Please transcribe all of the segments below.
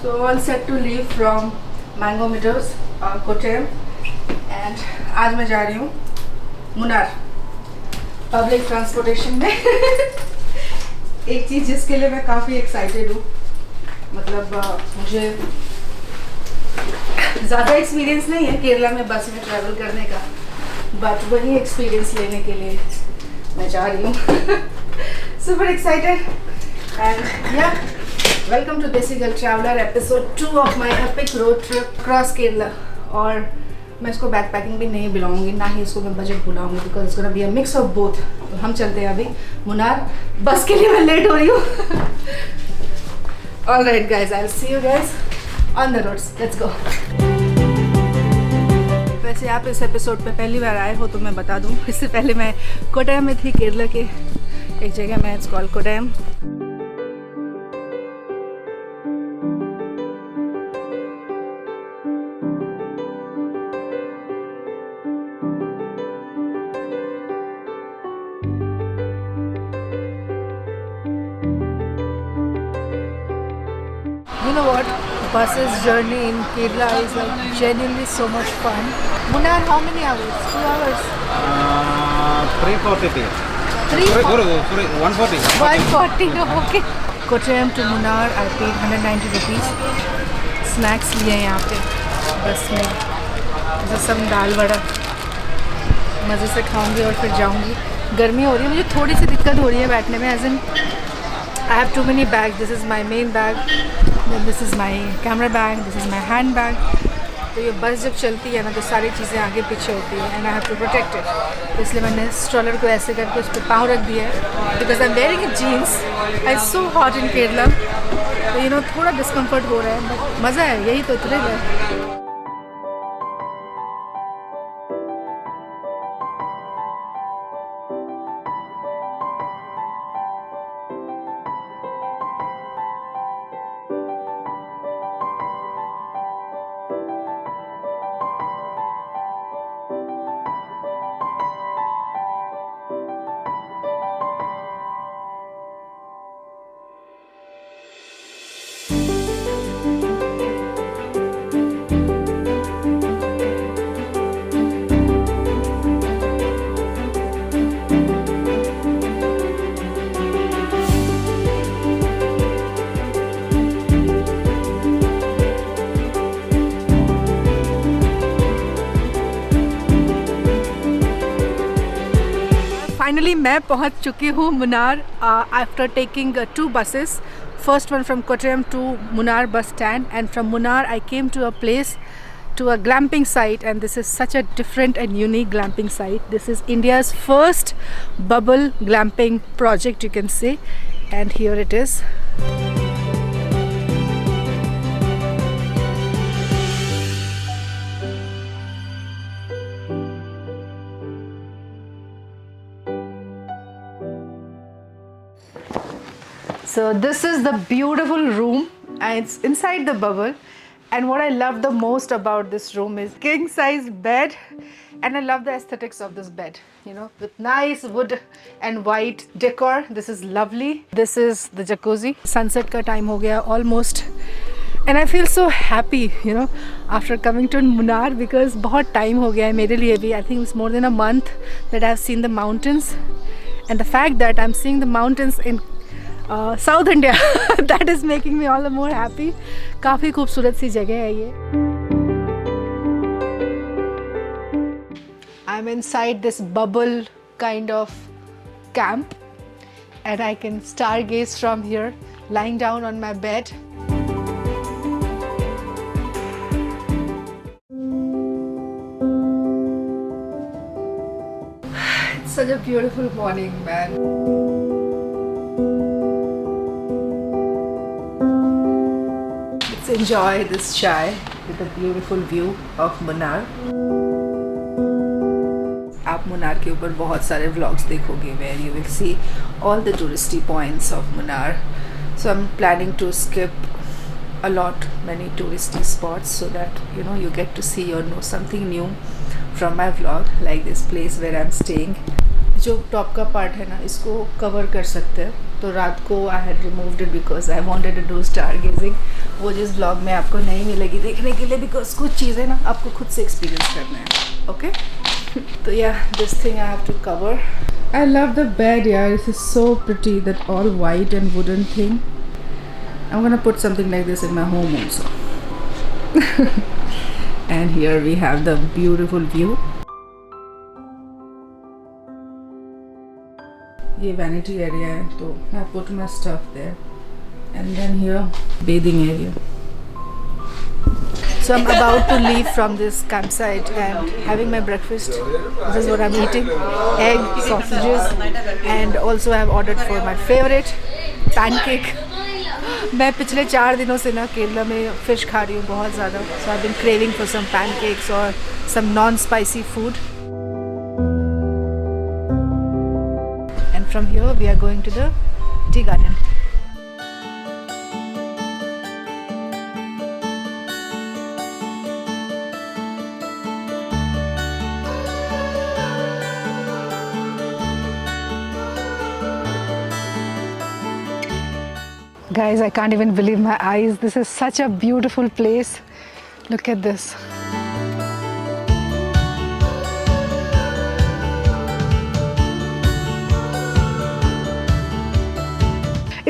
So all set to leave from Mango Meadows, Kottayam, and आज मैं जा रही हूँ मुन्नार पब्लिक ट्रांसपोर्टेशन में एक चीज़ जिसके लिए मैं काफ़ी एक्साइटेड हूँ, मतलब मुझे ज़्यादा एक्सपीरियंस नहीं है केरला में बस में ट्रैवल करने का, बट वही एक्सपीरियंस लेने के लिए मैं जा रही हूँ. Super excited and yeah welcome to DesiGirl traveller episode 2 of my epic road trip cross Kerala. और मैं इसको बैक पैकिंग भी नहीं बुलाऊंगी, ना ही इसको मैं बजट बुलाऊंगी, because it's gonna be a mix of both. तो हम चलते हैं अभी मुन्नार. बस के लिए मैं लेट हो रही हूँ. Alright guys, I will see you guys on the roads. Let's go. वैसे आप इस एपिसोड पे पहली बार आए हो तो मैं बता दूं, इससे पहले मैं कोट्टायम में थी, केरला के एक जगह में, it's called Kottayam. You know what? Buses journey in Kerala is like genuinely so much fun. Munnar, how many hours? 2 hours? 340. 140. 140. Okay. Kottayam to Munnar, I paid 190 rupees. Snacks लिए यहाँ पे बस में, जैसे सब दाल वड़ा मज़े से खाऊंगी और फिर जाऊंगी. गर्मी हो रही है, मुझे थोड़ी सी दिक्कत हो रही है बैठने में, as in I have too many bags. This is my main bag, then this is my camera bag, this is my hand bag. तो ये बस जब चलती है ना तो सारी चीज़ें आगे पीछे होती है, and I have to protect it. तो इसलिए मैंने स्ट्रॉलर को ऐसे करके उस पर पाँव रख दिया है, because I'm wearing a jeans. It's so hot in Kerala. तो थोड़ा डिस्कम्फर्ट हो रहा है, बट मज़ा है, यही तो थ्रिल है. फाइनली मैं पहुंच चुकी हूँ Munnar after taking 2 buses. First one from Kottayam to Munnar bus stand, and from Munnar I came to a place, to a glamping site, and this is such a different and unique glamping site. This is India's first bubble glamping project, you can say, and here it is. So this is the beautiful room, and it's inside the bubble. And what I love the most about this room is king size bed, and I love the aesthetics of this bed, with nice wood and white decor. This is lovely. This is the jacuzzi. Sunset ka time ho gaya almost, and I feel so happy, after coming to Munnar, because बहुत time हो गया है मेरे लिए भी. I think it's more than a month that I've seen the mountains, and the fact that I'm seeing the mountains in South India, that is making me all the more happy. काफ़ी खूबसूरत सी जगह है ये. I'm inside this bubble kind of camp, and I can stargaze from here, lying down on my bed. It's such a beautiful morning, man. Let's enjoy this chai with a beautiful view of Munnar. आप मुन्नार के ऊपर बहुत सारे vlogs देखोगे where you will see all the touristy points of Munnar. So I'm planning to skip many touristy spots so that you get to see or know something new from my vlog, like this place where I'm staying. जो top का part है ना, इसको cover कर सकते हैं। तो रात को I had removed it because I wanted to do star gazing. वो जिस ब्लॉग में आपको नहीं मिलेगी देखने के लिए, बिकॉज कुछ चीज़ें ना आपको खुद से एक्सपीरियंस करना है। ओके तो yeah this thing I have to cover. I love the bed यार, this is so pretty, that all white and wooden thing. I am gonna put something like this in my home also. And here we have the beautiful view. ये vanity area है, तो I put my stuff there and then here bathing area. So I'm about to leave from this campsite and having my breakfast. This is what I'm eating: egg, sausages, and also I've ordered for my favorite pancake. मैं पिछले 4 दिनों से ना केरला में fish खा रही हूँ बहुत ज़्यादा. So I've been craving for some pancakes or some non-spicy food. And from here we are going to the tea garden. Guys, I can't even believe my eyes. This is such a beautiful place. Look at this.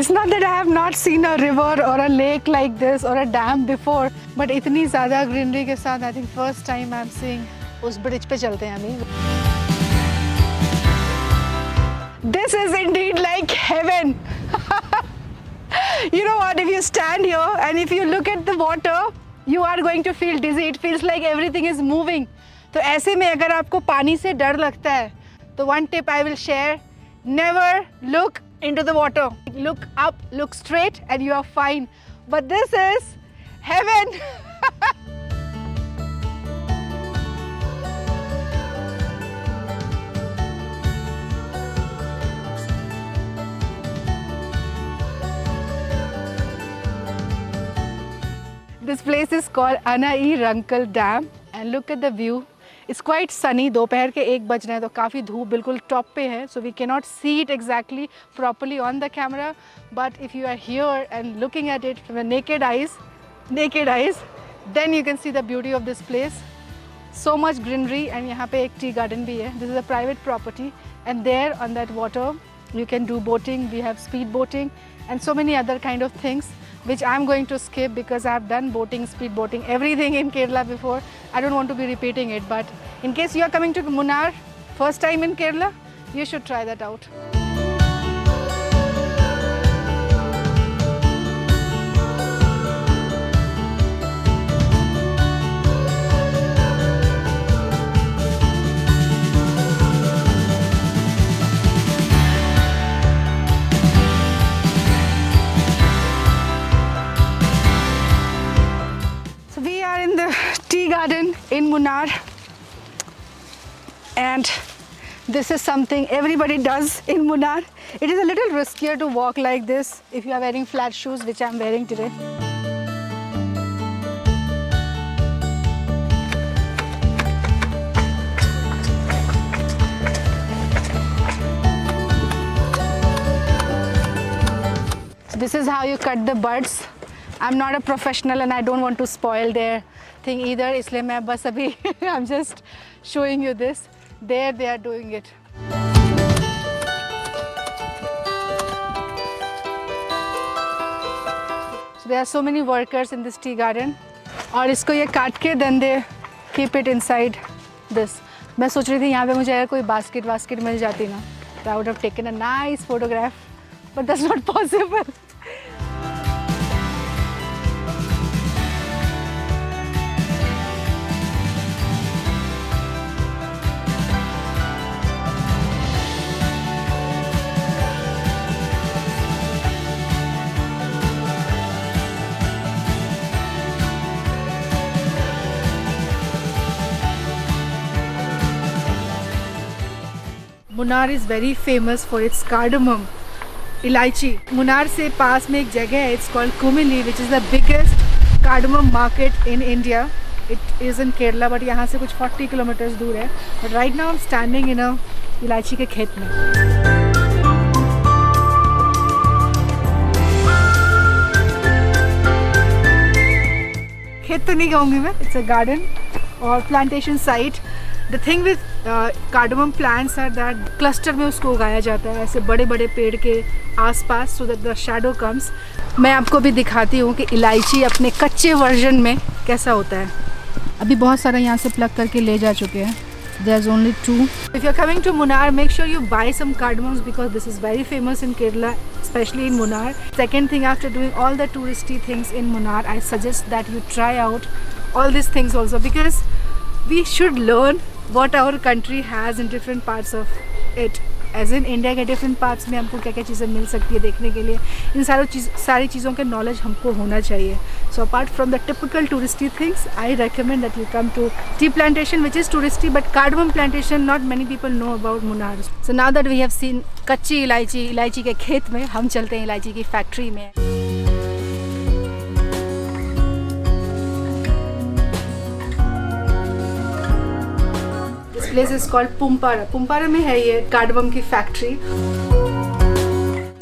It's not that I have not seen a river or a lake like this or a dam before, but इतनी ज़्यादा greenery के साथ I think first time I'm seeing. उस bridge पे चलते हैं अभी. This is indeed like heaven. You know what, if you stand here and if you look at the water, you are going to feel dizzy. It feels like everything is moving. तो ऐसे में अगर आपको पानी से डर लगता है, तो one tip I will share: never look into the water. Look up, look straight, and you are fine. But this is heaven. This place is called Anayirankal Dam and look at the view. It's quite sunny. दोपहर के 1 बज रहे हैं तो काफ़ी धूप बिल्कुल top पे है. So we cannot see it exactly properly on the camera. But if you are here and looking at it from a naked eyes, then you can see the beauty of this place. So much greenery and यहाँ पे एक tea garden भी है. This is a private property and there on that water you can do boating. We have speed boating and so many other kind of things, which I'm going to skip because I have done boating, speed boating, everything in Kerala before. I don't want to be repeating it, but in case you are coming to Munnar, first time in Kerala, you should try that out. Garden in Munnar, and this is something everybody does in Munnar. It is a little riskier to walk like this if you are wearing flat shoes, which I am wearing today. So this is how you cut the buds. I'm not a professional and I don't want to spoil their thing either, इसलिए मैं बस अभी I'm just showing you this. There they are doing it. So there are so many workers in this tea garden. और इसको ये काट के then they keep it inside this. मैं सोच रही थी यहाँ पे मुझे अगर कोई बास्केट मिल जाती ना, तो I would have taken a nice photograph, but that's not possible. Munnar is very famous for its cardamom, इलायची. Munnar से पास में एक जगह है, it's called Kumili, which is the biggest cardamom market in India. It is in Kerala, but यहाँ से कुछ 40 kilometers दूर है. But right now I'm standing in a इलायची के खेत में। खेत तो नहीं कहूँगी मैं, इट्स अ गार्डन और plantation site. The thing with cardamom plants are that cluster में उसको उगाया जाता है ऐसे बड़े बड़े पेड़ के आसपास, so that the shadow comes. मैं आपको भी दिखाती हूँ कि इलायची अपने कच्चे वर्जन में कैसा होता है। अभी बहुत सारा यहाँ से प्लग करके ले जा चुके हैं। There's only 2. If you're coming to Munnar, make sure you buy some cardamoms because this is very famous in Kerala, especially in Munnar. Second thing, after doing all the touristy things in Munnar, I suggest that you try out all these things also, because we should learn what our country has in different parts of it. As in India के different parts में हमको क्या क्या चीज़ें मिल सकती है देखने के लिए, इन सारी चीज़ों के knowledge हमको होना चाहिए. So apart from the typical touristy things, I recommend that you come to tea plantation, which is touristy, but cardamom plantation not many people know about Munnar. So now that we have seen कच्ची इलायची के खेत में, हम चलते हैं इलायची की फैक्ट्री में. This place is called Pumpara. Pumpara में है ये cardamom की factory.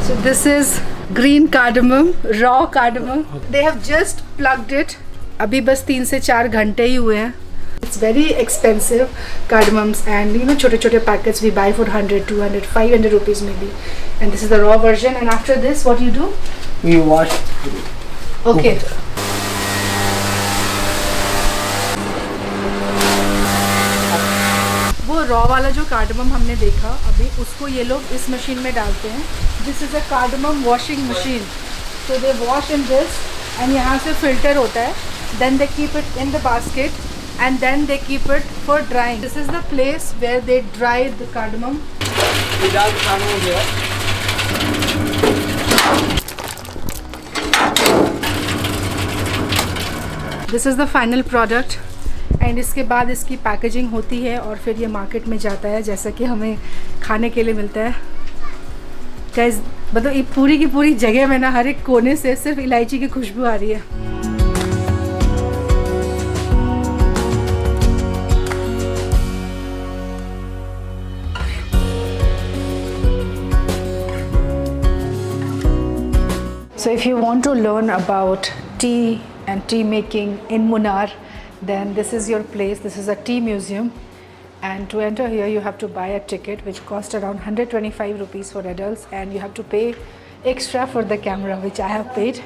So this is green cardamom, raw cardamom. They have just plugged it. अभी बस 3 से 4 घंटे ही हुए हैं. It's very expensive cardamoms, and you know छोटे छोटे packets we buy for 100, 200, 500 rupees maybe. And this is the raw version. And after this, what you do? We wash. Okay. वो raw वाला जो कार्डमम हमने देखा अभी, उसको ये लोग इस मशीन में डालते हैं. This is a cardamom washing machine. So they wash in this and यहाँ से फिल्टर होता है. Then they keep it in the basket and then they keep it for drying. This is the place where they dry the cardamom. This is the final product. And इसके बाद इसकी packaging होती है और फिर ये मार्केट में जाता है, जैसा कि हमें खाने के लिए मिलता है. गाइस मतलब ये पूरी की पूरी जगह में ना हर एक कोने से सिर्फ इलायची की खुशबू आ रही है. So if you want to learn about tea and tea making in Munnar, then this is your place. This is a tea museum, and to enter here you have to buy a ticket which costs around 125 rupees for adults, and you have to pay extra for the camera, which I have paid.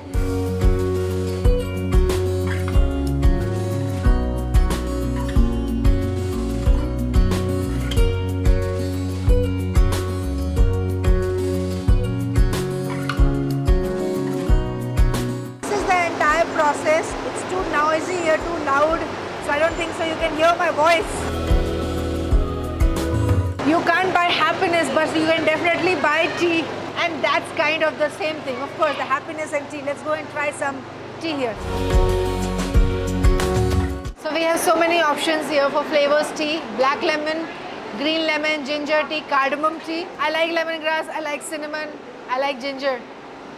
This is the entire process. It's too noisy here, too loud, so I don't think so you can hear my voice. You can't buy happiness, but you can definitely buy tea, and that's kind of the same thing. Of course, the happiness and tea. Let's go and try some tea here. So we have so many options here for flavors tea: black lemon, green lemon, ginger tea, cardamom tea. I like lemongrass, I like cinnamon, I like ginger,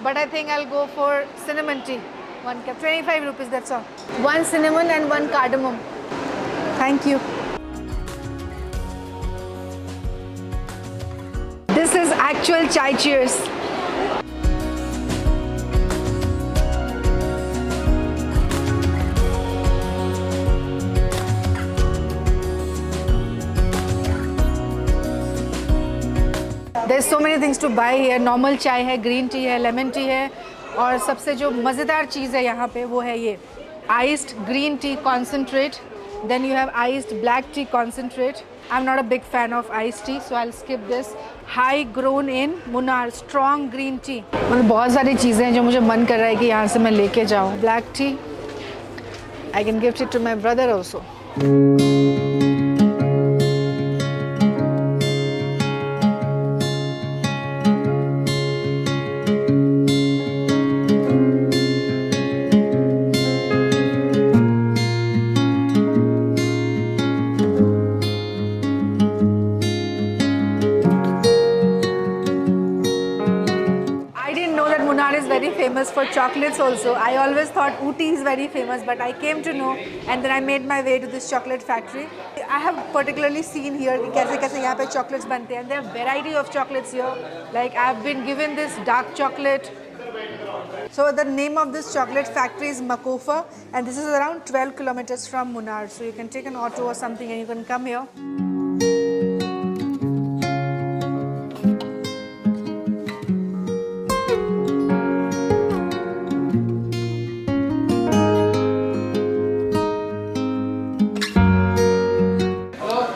but I think I'll go for cinnamon tea. One cup, 25 rupees, that's all. One cinnamon and one cardamom. Thank you. This is actual chai cheers. There's so many things to buy here. Normal chai है, green tea है, lemon tea है, और सबसे जो मज़ेदार चीज़ है यहाँ पे वो है ये iced green tea concentrate. Then you have iced black tea concentrate. I'm not a big fan of iced tea, so I'll skip this. High grown in Munnar strong green tea. मतलब बहुत सारी चीज़ें हैं जो मुझे मन कर रहा है कि यहाँ से मैं लेके जाऊँ. Black tea. I can gift it to my brother also. famous for chocolates also. I always thought Ooty is very famous, but I came to know, and then I made my way to this chocolate factory. I have particularly seen here कि कैसे कैसे यहाँ पे chocolates बनते हैं. There are variety of chocolates here. Like I've been given this dark chocolate. So the name of this chocolate factory is Macofa, and this is around 12 kilometers from Munnar. So you can take an auto or something and you can come here.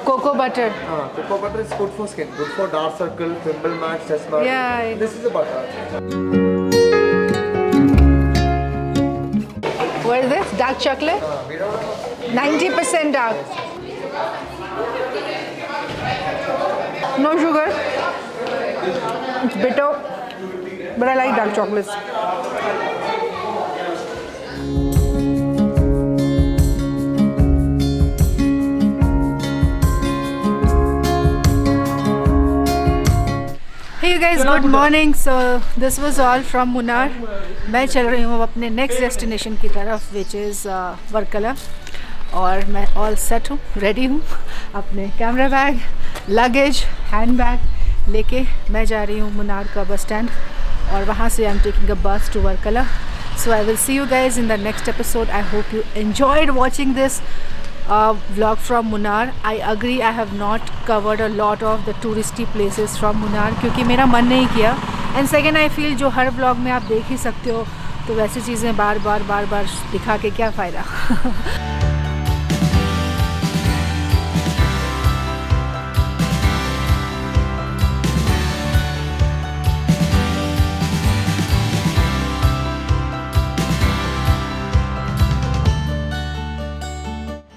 Cocoa butter. Cocoa butter is good for skin, good for dark circle, pimple marks, chest marks. Yeah. This is the butter. What is this? Dark chocolate? 90% dark. No sugar. It's bitter, but I like dark chocolates. Hey you guys, good morning. So this was all from Munnar. मैं चल रही हूँ अपने next destination की तरफ which is Varkala, और मैं all set हूँ, रेडी हूँ. अपने camera bag, luggage, hand bag लेके मैं जा रही हूँ मुन्नार का बस स्टैंड, और वहाँ से I am taking a bus to Varkala. So I will see you guys in the next episode. I hope you enjoyed watching this vlog from Munnar. I agree I have not covered a lot of the touristy places from Munnar क्योंकि मेरा मन नहीं किया. And second I feel जो हर vlog में आप देख ही सकते हो, तो वैसी चीज़ें बार बार दिखा के क्या फ़ायदा.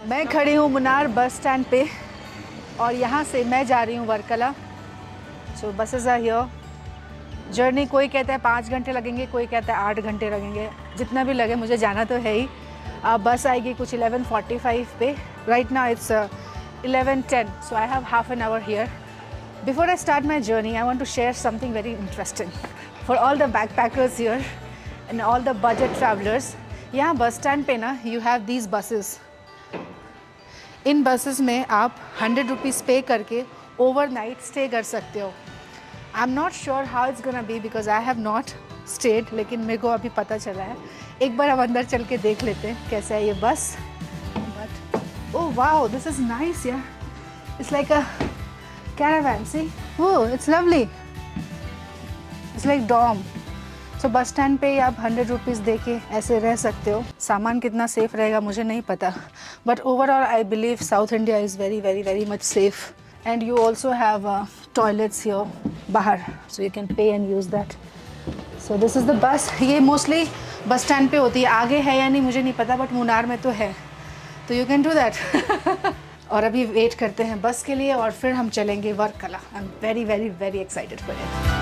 मैं खड़ी हूँ मुन्नार बस स्टैंड पे, और यहाँ से मैं जा रही हूँ वर्कला. सो बसेस आर हियर. जर्नी कोई कहता है 5 घंटे लगेंगे, कोई कहता है 8 घंटे लगेंगे. जितना भी लगे मुझे जाना तो है ही. बस आएगी कुछ 11:45 पे. Right now it's 11:10, so I have half an hour here. Before I start my journey I want to share something very interesting for all the backpackers here and all the budget travellers. यहाँ bus stand पे ना you have these buses. इन buses में आप 100 rupees पे करके overnight stay कर सकते हो. I am not sure how it's gonna be because I have not stayed, लेकिन मेरे को अभी पता चला है. एक बार हम अंदर चल के देख लेते हैं कैसा है ये bus. But oh wow, this is nice. Yeah it's like a caravan. See, oh it's lovely. It's like dorm. So bus stand पे आप 100 रुपीज़ दे के ऐसे रह सकते हो. सामान कितना सेफ़ रहेगा मुझे नहीं पता, but overall I believe South India is very much safe. And you also have toilets here बाहर, so you can pay and use that. So this is the bus. ये मोस्टली बस स्टैंड पे होती है. आगे है या नहीं मुझे नहीं पता, बट मुन्नार में तो है, तो यू कैन डू दैट. और अभी वेट करते हैं बस के लिए, और फिर हम चलेंगे Varkala. I am very excited for it.